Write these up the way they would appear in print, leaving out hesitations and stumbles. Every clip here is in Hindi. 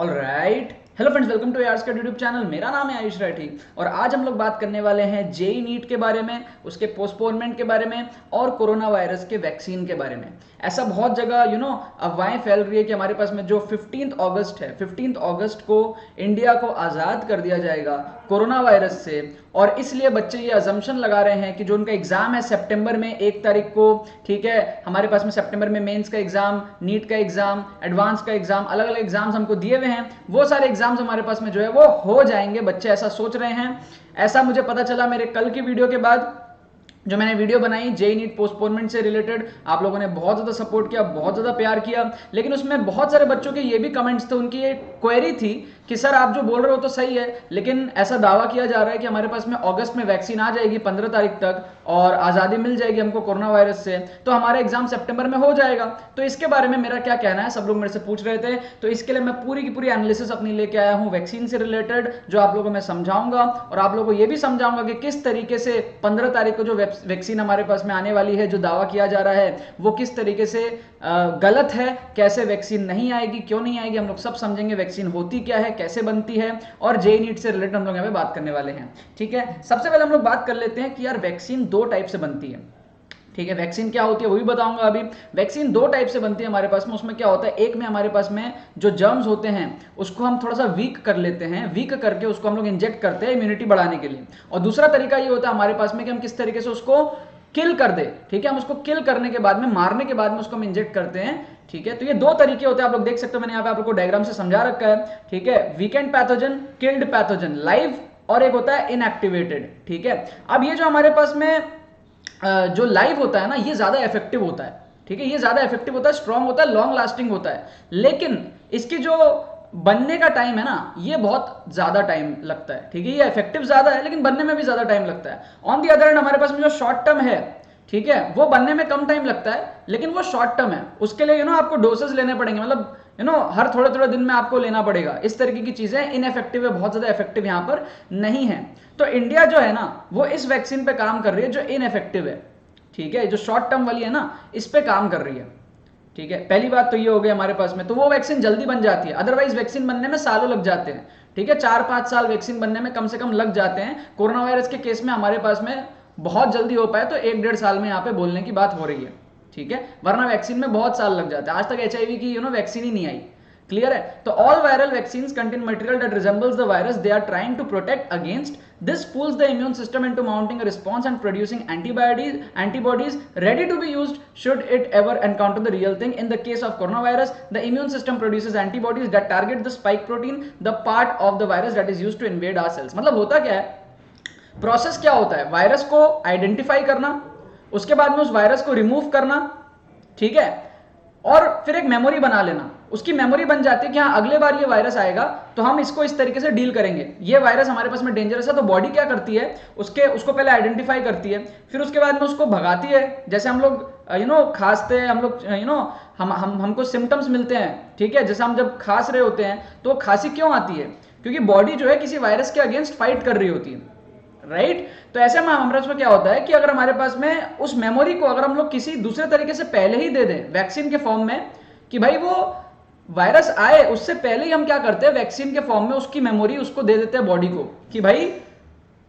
Alright, hello friends, welcome to यार्स का यूट्यूब चैनल। मेरा नाम है आयुष राठी और आज हम लोग बात करने वाले हैं जेई नीट के बारे में, उसके पोस्टपोनमेंट के बारे में और कोरोना वायरस के वैक्सीन के बारे में। ऐसा बहुत जगह अफवाहें फैल रही है कि हमारे पास में जो 15 अगस्त है, 15 अगस्त को इंडिया को आज़ाद कर दिया जाएगा कोरोना वायरस से, और इसलिए बच्चे ये अजम्पशन लगा रहे हैं कि जो उनका एग्जाम है सितंबर में 1 तारीख को, ठीक है, हमारे पास में सितंबर में मेंस का एग्जाम, नीट का एग्जाम, एडवांस का एग्जाम, अलग अलग एग्जाम्स हमको दिए हुए हैं, वो सारे एग्जाम्स हमारे पास में जो है वो हो जाएंगे। बच्चे ऐसा सोच रहे हैं, ऐसा मुझे पता चला मेरे कल की वीडियो के बाद जो मैंने वीडियो बनाई जेई नीट पोस्टपोनमेंट से रिलेटेड। आप लोगों ने बहुत ज़्यादा सपोर्ट किया, बहुत ज़्यादा प्यार किया, लेकिन उसमें बहुत सारे बच्चों के ये भी कमेंट्स थे, उनकी ये क्वेरी थी कि सर आप जो बोल रहे हो तो सही है, लेकिन ऐसा दावा किया जा रहा है कि हमारे पास में अगस्त में वैक्सीन आ जाएगी 15 तारीख तक और आज़ादी मिल जाएगी हमको कोरोना वायरस से, तो हमारा एग्जाम सितंबर में हो जाएगा। तो इसके बारे में मेरा क्या कहना है, सब लोग मेरे से पूछ रहे थे, तो इसके लिए मैं पूरी की पूरी एनालिसिस अपनी लेके आया हूँ वैक्सीन से रिलेटेड, जो आप लोगों को मैं समझाऊंगा और आप लोगों को ये भी समझाऊंगा कि किस तरीके से 15 तारीख को जो वैक्सीन हमारे पास में आने वाली है, जो दावा किया जा रहा है वो किस तरीके से गलत है, कैसे वैक्सीन नहीं आएगी, क्यों नहीं आएगी, हम लोग सब समझेंगे। वैक्सीन होती क्या है, कैसे बनती है, और जेई नीट से रिलेटेड हम लोग यहाँ पे बात करने वाले हैं। ठीक है, सबसे पहले हम लोग बात कर लेते हैं कि यार वैक्सीन 2 टाइप से बनती है। ठीक है, वैक्सीन क्या होती है वो भी बताऊंगा अभी। वैक्सीन 2 टाइप से बनती है हमारे पास में। उसमें क्या होता है, एक में हमारे पास में जो जर्म्स होते हैं उसको हम थोड़ा सा वीक कर लेते हैं, वीक करके उसको हम लोग इंजेक्ट करते हैं इम्यूनिटी बढ़ाने के लिए। और दूसरा तरीका ये होता है हमारे पास में कि हम किस तरीके से उसको किल कर दे। ठीक है, हम उसको किल करने के बाद में, मारने के बाद में उसको हम इंजेक्ट करते हैं। ठीक है, तो ये 2 तरीके होते हैं, आप लोग देख सकते हो, मैंने यहाँ पे आप लोग को डायग्राम से समझा रखा है। ठीक है, weekend pathogen, killed pathogen, live, और एक होता है इनएक्टिवेटेड। ठीक है, अब ये जो हमारे पास में जो लाइव होता है ना, ये ज्यादा इफेक्टिव होता है। ठीक है, ये ज्यादा इफेक्टिव होता है, स्ट्रॉन्ग होता है, लॉन्ग लास्टिंग होता है, लेकिन इसकी जो बनने का टाइम है ना, ये बहुत ज्यादा टाइम लगता है। ठीक है, ये इफेक्टिव ज्यादा है लेकिन बनने में भी ज्यादा टाइम लगता है। ऑन दी अदर हैंड हमारे पास में जो शॉर्ट टर्म है, ठीक है, वो बनने में कम टाइम लगता है लेकिन वो शॉर्ट टर्म है। उसके लिए आपको डोसेस लेने पड़ेंगे, मतलब हर थोड़े थोड़े दिन में आपको लेना पड़ेगा। इस तरीके की चीजें इनइफेक्टिव है, बहुत ज्यादा इफेक्टिव यहां पर नहीं है। तो इंडिया जो है ना, वो इस वैक्सीन पे काम कर रही है जो इनइफेक्टिव है। ठीक है, जो शॉर्ट टर्म वाली है ना, इस पे काम कर रही है। ठीक है, पहली बात तो ये हो गई हमारे पास में, तो वो वैक्सीन जल्दी बन जाती है। अदरवाइज वैक्सीन बनने में सालों लग जाते हैं। ठीक है, 4-5 साल वैक्सीन बनने में कम से कम लग जाते हैं। कोरोना वायरस के केस में हमारे पास में बहुत जल्दी हो पाए तो 1-1.5 साल में यहाँ पे बोलने की बात हो रही है। ठीक है, वरना वैक्सीन में बहुत साल लग जाते हैं। आज तक HIV की वैक्सीन ही नहीं आई। क्लियर है? तो all viral vaccines contain material that resembles the virus they are trying to protect against. This fools the immune system into mounting a response and producing antibodies ready to be used should it ever encounter the real thing. In the case of coronavirus, the immune system produces antibodies that target the spike protein, the part of the virus that is used to invade our cells. मतलब होता क्या है, प्रोसेस क्या होता है, वायरस को आइडेंटिफाई करना, उसके बाद में उस वायरस को रिमूव करना, ठीक है, और फिर एक मेमोरी बना लेना। उसकी मेमोरी बन जाती है कि हाँ अगले बार ये वायरस आएगा तो हम इसको इस तरीके से डील करेंगे। ये वायरस हमारे पास में डेंजरस है, तो बॉडी क्या करती है, उसको पहले आइडेंटिफाई करती है, फिर उसके बाद में उसको भगाती है। जैसे हम लोग खांसते हैं, हम लोग हमको सिम्टम्स मिलते हैं। ठीक है, जैसे हम जब खांस रहे होते हैं तो खांसी क्यों आती है, क्योंकि बॉडी जो है किसी वायरस के अगेंस्ट फाइट कर रही होती है। राइट, तो ऐसे में हमारे पास क्या होता है कि अगर हमारे पास में उस मेमोरी को अगर हम लोग किसी दूसरे तरीके से पहले ही दे दें वैक्सीन के फॉर्म में, कि भाई वो वायरस आए उससे पहले ही हम क्या करते हैं, वैक्सीन के फॉर्म में उसकी मेमोरी उसको दे देते हैं बॉडी को, कि भाई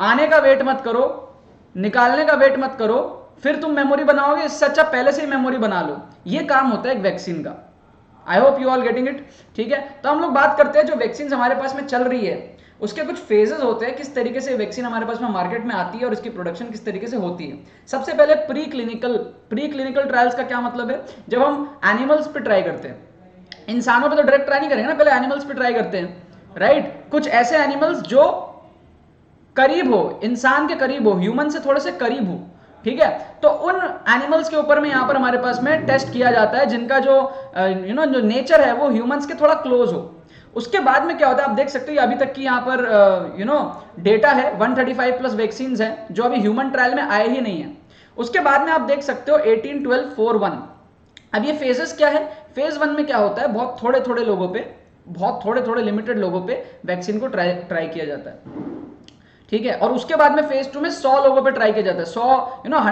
आने का वेट मत करो, निकालने का वेट मत करो, फिर तुम मेमोरी बनाओगे, इससे अच्छा पहले से ही मेमोरी बना लो। ये काम होता है एक वैक्सीन का। I hope you all getting it. ठीक है, तो हम लोग बात करते हैं जो वैक्सीन हमारे पास में चल रही है उसके कुछ फेजेस होते हैं, किस तरीके से वैक्सीन हमारे पास में मार्केट में आती है और इसकी प्रोडक्शन किस तरीके से होती है। सबसे पहले प्री क्लिनिकल ट्रायल्स का क्या मतलब है, जब हम एनिमल्स पे ट्राई करते हैं, इंसानों पे तो डायरेक्ट ट्राई नहीं करेंगे ना, पहले एनिमल्स पे ट्राई करते हैं। राइट, कुछ ऐसे एनिमल्स जो करीब हो, इंसान के करीब हो, ह्यूमन से थोड़े से करीब हो। ठीक है, तो उन एनिमल्स के ऊपर में यहाँ पर हमारे पास में टेस्ट किया जाता है जिनका जो जो नेचर है वो ह्यूमंस के थोड़ा क्लोज हो। उसके बाद में क्या होता है, आप देख सकते हो अभी तक की यहाँ पर डेटा है 135 प्लस वैक्सीन है जो अभी ह्यूमन ट्रायल में आए ही नहीं है। उसके बाद में आप देख सकते हो 18, 12, 4, 1। अब ये फेजेस क्या है, फेज 1 में क्या होता है, बहुत थोड़े थोड़े लोगों पे, बहुत थोड़े थोड़े लिमिटेड लोगों पे वैक्सीन को ट्राई किया जाता है। ठीक है, और उसके बाद में फेज 2 में 100 लोगों पे ट्राई किया जाता है। 100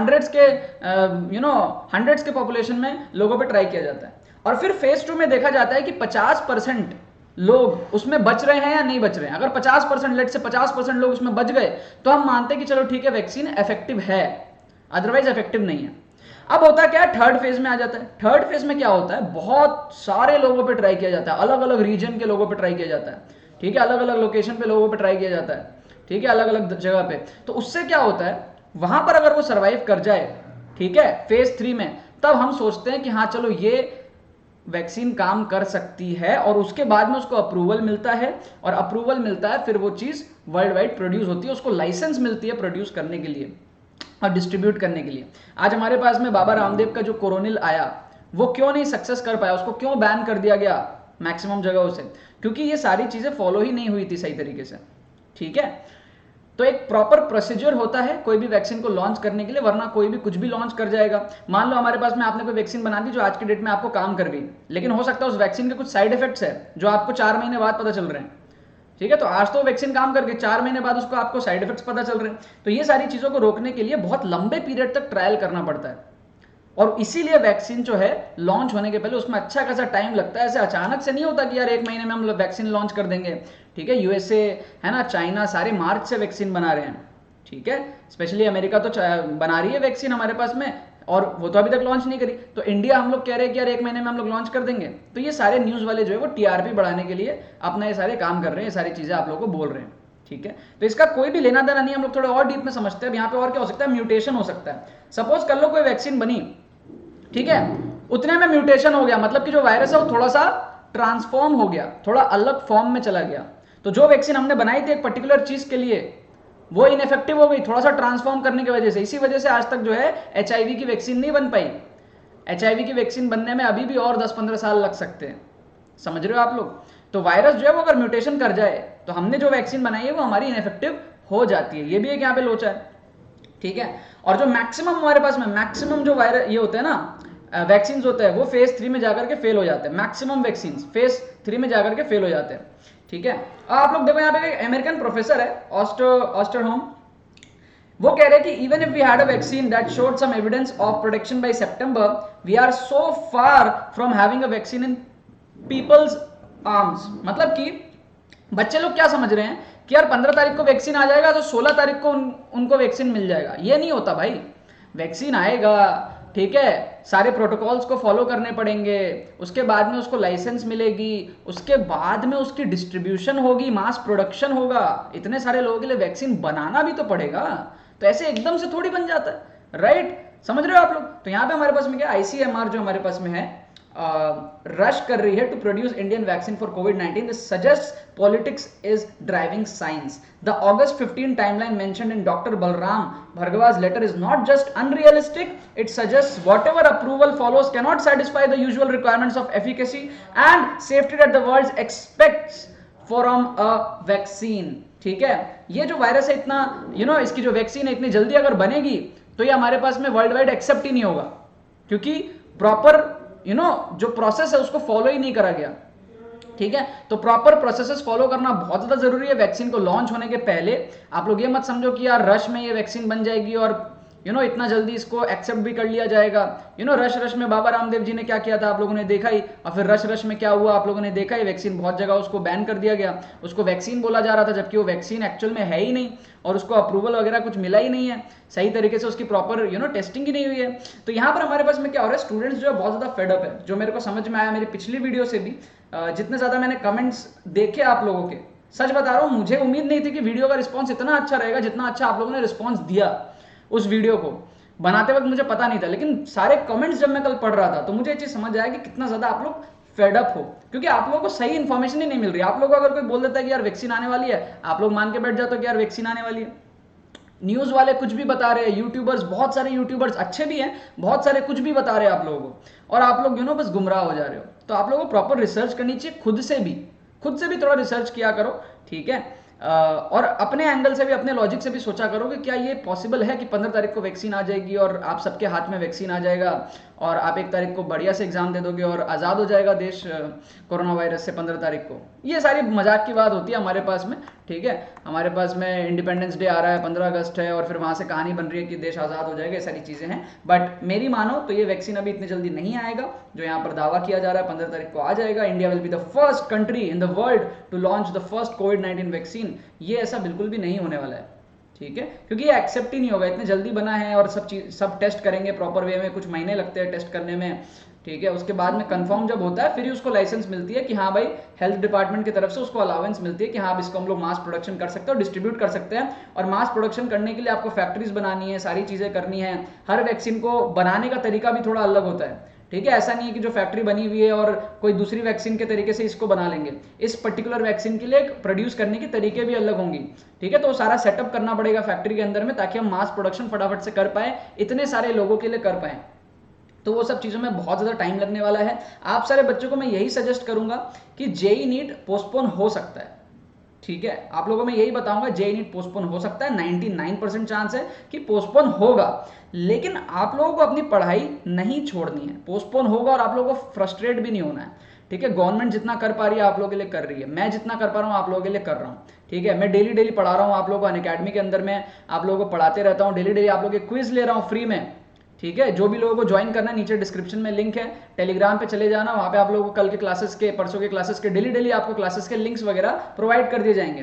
हंड्रेड्स के पॉपुलेशन में लोगों पे ट्राई किया जाता है। और फिर फेज 2 में देखा जाता है कि 50% लोग उसमें बच रहे हैं या नहीं बच रहे हैं। अगर 50% लेट से 50% लोग उसमें बच गए तो हम मानते हैं कि चलो ठीक है वैक्सीन इफेक्टिव है, अदरवाइज इफेक्टिव नहीं है। अब होता क्या है, थर्ड फेज में आ जाता है। थर्ड फेज में क्या होता है, बहुत सारे लोगों पे ट्राई किया जाता है, अलग अलग रीजन के लोगों पे ट्राई किया जाता है, ठीक है, अलग अलग लोकेशन पे लोगों पे ट्राई किया जाता है, ठीक है, अलग अलग जगह पे। तो उससे क्या होता है, वहां पर अगर वो सर्वाइव कर जाए, ठीक है, फेज 3 में, तब हम सोचते हैं कि हाँ चलो ये वैक्सीन काम कर सकती है, और उसके बाद में उसको अप्रूवल मिलता है, और अप्रूवल मिलता है फिर वो चीज वर्ल्ड वाइड प्रोड्यूस होती है, उसको लाइसेंस मिलती है प्रोड्यूस करने के लिए और डिस्ट्रीब्यूट करने के लिए। आज हमारे पास में बाबा रामदेव का जो कोरोनिल आया, वो क्यों नहीं सक्सेस कर पाया, उसको क्यों बैन कर दिया गया मैक्सिमम जगहों से, क्योंकि ये सारी चीजें फॉलो ही नहीं हुई थी सही तरीके से, ठीक है। तो एक प्रॉपर प्रोसीजर होता है कोई भी वैक्सीन को लॉन्च करने के लिए, वरना कोई भी कुछ भी लॉन्च कर जाएगा। मान लो हमारे पास में आपने कोई वैक्सीन बना दी जो आज की डेट में आपको काम कर गई, लेकिन हो सकता है उस वैक्सीन के कुछ साइड इफेक्ट्स है जो आपको 4 महीने बाद पता चल रहे हैं, ठीक है। तो आज तो वैक्सीन काम करके 4 महीने बाद उसको आपको साइड इफेक्ट्स पता चल रहे हैं। तो ये सारी चीजों को रोकने के लिए बहुत लंबे पीरियड तक ट्रायल करना पड़ता है, और इसीलिए वैक्सीन जो है लॉन्च होने के पहले उसमें अच्छा खासा टाइम लगता है। ऐसे अचानक से नहीं होता कि यार 1 महीने में हम वैक्सीन लॉन्च कर देंगे, ठीक है। यूएसए है ना, चाइना, सारे मार्च से वैक्सीन बना रहे हैं, ठीक है। स्पेशली अमेरिका तो बना रही है वैक्सीन हमारे पास में, और वो तो अभी तक लॉन्च नहीं करी। तो इंडिया हम लोग कह रहे हैं कि यार 1 महीने में हम लोग लॉन्च कर देंगे। तो ये सारे न्यूज वाले जो है वो टीआरपी बढ़ाने के लिए अपना ये सारे काम कर रहे हैं, ये सारी चीजें आप लोगों को बोल रहे हैं, ठीक है। तो इसका कोई भी लेना देना नहीं, हम लोग थोड़ा और डीप में समझते हैं। यहाँ पे और क्या हो सकता है, म्यूटेशन हो सकता है। सपोज कर लो कोई वैक्सीन बनी, ठीक है, उतने में म्यूटेशन हो गया, मतलब कि जो वायरस है वो थोड़ा सा ट्रांसफॉर्म हो गया, थोड़ा अलग फॉर्म में चला गया। तो जो वैक्सीन हमने बनाई थी एक पर्टिकुलर चीज के लिए, वो इनइफेक्टिव हो गई थोड़ा सा ट्रांसफॉर्म करने की वजह से। इसी वजह से आज तक जो है एचआईवी की वैक्सीन नहीं बन पाई। एचआईवी की वैक्सीन बनने में अभी भी और 10-15 साल लग सकते हैं, समझ रहे हो आप लोग। तो वायरस जो है वो अगर म्यूटेशन कर जाए तो हमने जो वैक्सीन बनाई है वो हमारी इनइफेक्टिव हो जाती है। ये भी एक यहाँ पे लोचा है, ठीक है। और जो मैक्सिमम हमारे पास में मैक्सिमम जो वायरस ये होते हैं ना वैक्सीन होते हैं, वो फेज 3 में जाकर के फेल हो जाते हैं। मैक्सिमम वैक्सीन फेज 3 में जाकर के फेल हो जाते हैं, ठीक है। आप लोग देखो यहाँ पे अमेरिकन प्रोफेसर है ऑस्टरहोम, वो कह रहे हैं कि even if we had a vaccine that showed some evidence of protection by September, we are so far from having a vaccine in people's arms. मतलब कि बच्चे लोग क्या समझ रहे हैं कि यार 15 तारीख को वैक्सीन आ जाएगा तो 16 तारीख को उनको वैक्सीन मिल जाएगा। ये नहीं होता भाई, वैक्सीन आएगा, ठीक है, सारे प्रोटोकॉल्स को फॉलो करने पड़ेंगे, उसके बाद में उसको लाइसेंस मिलेगी, उसके बाद में उसकी डिस्ट्रीब्यूशन होगी, मास प्रोडक्शन होगा, इतने सारे लोगों के लिए वैक्सीन बनाना भी तो पड़ेगा। तो ऐसे एकदम से थोड़ी बन जाता है, राइट, समझ रहे हो आप लोग। तो यहाँ पे हमारे पास में क्या, आईसीएमआर जो हमारे पास में है रश कर रही है to produce Indian vaccine for कोविड-19. This suggests politics is driving science. The August 15 timeline mentioned in Dr. Balram Bhargava's letter is not just unrealistic, it suggests whatever approval follows cannot satisfy the usual requirements of efficacy and safety that the world expects from a vaccine. ठीक है, ये जो वायरस है इतना इसकी जो वैक्सीन है इतनी जल्दी अगर बनेगी तो ये हमारे पास में वर्ल्ड वाइड एक्सेप्ट ही नहीं होगा, क्योंकि प्रॉपर जो प्रोसेस है उसको फॉलो ही नहीं करा गया, ठीक है। तो प्रॉपर प्रोसेसेस फॉलो करना बहुत ज्यादा जरूरी है वैक्सीन को लॉन्च होने के पहले। आप लोग ये मत समझो कि यार रश में ये वैक्सीन बन जाएगी और इतना जल्दी इसको एक्सेप्ट भी कर लिया जाएगा। रश में बाबा रामदेव जी ने क्या किया था आप लोगों ने देखा ही, और फिर रश में क्या हुआ आप लोगों ने देखा ही, वैक्सीन बहुत जगह उसको बैन कर दिया गया। उसको वैक्सीन बोला जा रहा था जबकि वो वैक्सीन एक्चुअल में है ही नहीं, और उसको अप्रूवल वगैरह कुछ मिला ही नहीं है, सही तरीके से उसकी प्रॉपर टेस्टिंग ही नहीं हुई है। तो यहाँ पर हमारे पास में क्या हो रहा है, स्टूडेंट्स जो है बहुत ज्यादा फेड अप है। जो मेरे को समझ में आया मेरी पिछली वीडियो से भी, जितने ज्यादा मैंने कमेंट्स देखे आप लोगों के, सच बता रहा हूँ मुझे उम्मीद नहीं थी कि वीडियो का रिस्पॉन्स इतना अच्छा रहेगा जितना अच्छा आप लोगों ने रिस्पॉन्स दिया। उस वीडियो को बनाते वक्त मुझे पता नहीं था, लेकिन सारे कमेंट्स जब मैं कल पढ़ रहा था तो मुझे ये चीज समझ आया कि कितना ज्यादा आप लोग फेड अप हो, क्योंकि आप लोगों को सही इन्फॉर्मेशन ही नहीं मिल रही। आप लोगों को अगर कोई बोल देता है कि यार वैक्सीन आने वाली है, आप लोग मान के बैठ जाते हो कि यार वैक्सीन आने वाली है। न्यूज वाले कुछ भी बता रहे हैं, यूट्यूबर्स, बहुत सारे यूट्यूबर्स अच्छे भी हैं, बहुत सारे कुछ भी बता रहे हैं आप लोगों को, और आप लोग बस गुमराह हो जा रहे हो। तो आप लोगों को प्रॉपर रिसर्च करनी चाहिए, खुद से भी थोड़ा रिसर्च किया करो, ठीक है। और अपने एंगल से भी, अपने लॉजिक से भी सोचा करो कि क्या ये पॉसिबल है कि 15 तारीख को वैक्सीन आ जाएगी और आप सबके हाथ में वैक्सीन आ जाएगा और आप 1 तारीख को बढ़िया से एग्जाम दे दोगे और आज़ाद हो जाएगा देश कोरोना वायरस से 15 तारीख को। ये सारी मजाक की बात होती है हमारे पास में, ठीक है। हमारे पास में इंडिपेंडेंस डे आ रहा है, 15 अगस्त है, और फिर वहाँ से कहानी बन रही है कि देश आज़ाद हो जाएगा, ये सारी चीज़ें हैं। बट मेरी मानो तो ये वैक्सीन अभी इतनी जल्दी नहीं आएगा जो यहाँ पर दावा किया जा रहा है, 15 तारीख को आ जाएगा। India will be the first country in the world to launch the first कोविड-19 वैक्सीन। ये ऐसा बिल्कुल भी नहीं होने वाला है, ठीक है, क्योंकि ये एक्सेप्ट ही नहीं होगा। इतने जल्दी बना है और सब टेस्ट करेंगे प्रॉपर वे में, कुछ महीने लगते हैं टेस्ट करने में, ठीक है। उसके बाद में कंफर्म जब होता है फिर ही उसको लाइसेंस मिलती है कि हाँ भाई, हेल्थ डिपार्टमेंट की तरफ से उसको अलाउंस मिलती है कि हाँ इसको हम लोग मास प्रोडक्शन कर सकते हैं और डिस्ट्रीब्यूट कर सकते हैं। और मास प्रोडक्शन करने के लिए आपको फैक्ट्रीज बनानी है, सारी चीजें करनी है। हर वैक्सीन को बनाने का तरीका भी थोड़ा अलग होता है, ठीक है। ऐसा नहीं है कि जो फैक्ट्री बनी हुई है और कोई दूसरी वैक्सीन के तरीके से इसको बना लेंगे। इस पर्टिकुलर वैक्सीन के लिए प्रोड्यूस करने के तरीके भी अलग होंगी, ठीक है। तो सारा सेटअप करना पड़ेगा फैक्ट्री के अंदर में, ताकि हम मास प्रोडक्शन फटाफट से कर पाए, इतने सारे लोगों के लिए कर पाए। तो वो सब चीज़ों में बहुत ज़्यादा टाइम लगने वाला है। आप सारे बच्चों को मैं यही सजेस्ट करूंगा कि जेई नीट पोस्टपोन हो सकता है, ठीक है। आप लोगों में यही बताऊंगा, जेई नीट पोस्टपोन हो सकता है, 99% चांस है कि पोस्टपोन होगा। लेकिन आप लोगों को अपनी पढ़ाई नहीं छोड़नी है, पोस्टपोन होगा और आप लोगों को फ्रस्ट्रेट भी नहीं होना है, ठीक है। गवर्नमेंट जितना कर पा रही है आप लोगों के लिए कर रही है, मैं जितना कर पा रहा हूँ आप लोगों के लिए कर रहा हूँ, ठीक है। मैं डेली पढ़ा रहा हूँ आप लोगों को, अनअकैडमी के अंदर में आप लोगों को पढ़ाते रहता हूँ, डेली आप लोगों के क्विज ले रहा हूँ फ्री में, ठीक है। जो भी लोगों को ज्वाइन करना है, नीचे डिस्क्रिप्शन में लिंक है, टेलीग्राम पे चले जाना, वहाँ पे आप लोगों को कल के क्लासेस के, परसों के क्लासेस के, डेली आपको क्लासेस के लिंक्स वगैरह प्रोवाइड कर दिए जाएंगे।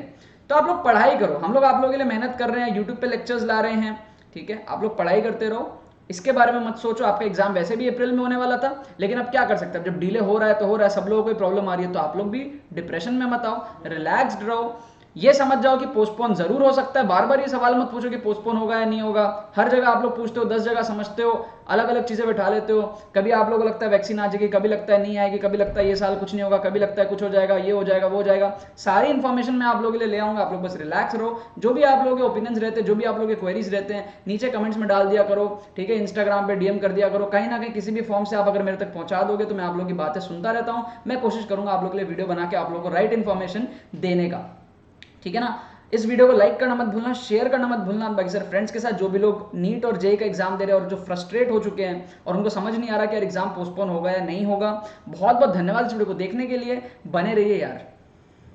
तो आप लोग पढ़ाई करो, हम लोग आप लोगों के लिए मेहनत कर रहे हैं, यूट्यूब पे लेक्चर्स ला रहे हैं, ठीक है। आप लोग पढ़ाई करते रहो, इसके बारे में मत सोचो। आपका एग्जाम वैसे भी अप्रैल में होने वाला था, लेकिन अब क्या कर सकते हैं, जब डिले हो रहा है तो हो रहा है, सब लोगों को प्रॉब्लम आ रही है, तो आप लोग भी डिप्रेशन में मत आओ, रिलैक्स्ड रहो। ये समझ जाओ कि पोस्टपोन जरूर हो सकता है। बार बार ये सवाल मत पूछो कि पोस्टपोन होगा या नहीं होगा। हर जगह आप लोग पूछते हो, 10 जगह समझते हो, अलग अलग चीजें बैठा लेते हो। कभी आप लोगों को लगता है वैक्सीन आ जाएगी, कभी लगता है नहीं आएगी, कभी लगता है ये साल कुछ नहीं होगा, कभी लगता है कुछ हो जाएगा, ये हो जाएगा, वो हो जाएगा। सारी इन्फॉर्मेशन मैं आप लोगों के लिए ले आऊंगा, आप लोग बस रिलैक्स रहो। जो भी आप लोगों के ओपिनियंस रहते हैं, जो भी आप लोगों के क्वेरीज रहते हैं, नीचे कमेंट्स में डाल दिया करो, ठीक है। इंस्टाग्राम पे डीएम कर दिया करो, कहीं ना कहीं किसी भी फॉर्म से आप अगर मेरे तक पहुंचा दोगे तो मैं आप लोगों की बातें सुनता रहता हूं। मैं कोशिश करूंगा आप लोगों के लिए वीडियो बना के आप लोगों को राइट इन्फॉर्मेशन देने का, ठीक है ना। इस वीडियो को लाइक करना मत भूलना, शेयर करना मत भूलना बाकी सारे फ्रेंड्स के साथ, जो भी लोग नीट और जेई का एग्जाम दे रहे हैं और जो फ्रस्ट्रेट हो चुके हैं और उनको समझ नहीं आ रहा कि यार एग्जाम पोस्टपोन होगा या नहीं होगा। बहुत बहुत धन्यवाद इस वीडियो को देखने के लिए, बने रहिए यार।